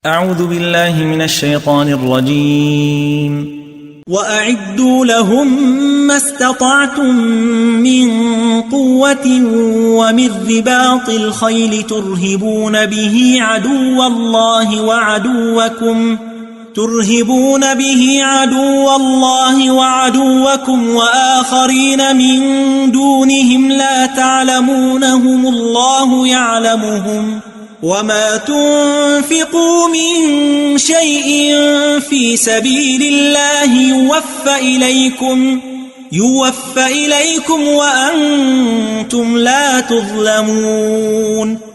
أعوذ بالله من الشيطان الرجيم. وأعدوا لهم ما استطعتم من قوة ومن رباط الخيل ترهبون به عدو الله وعدوكم وآخرين من دونهم لا تعلمونهم الله يعلمهم وما تنفقوا من شيء في سبيل الله يوفى إليكم وأنتم لا تظلمون.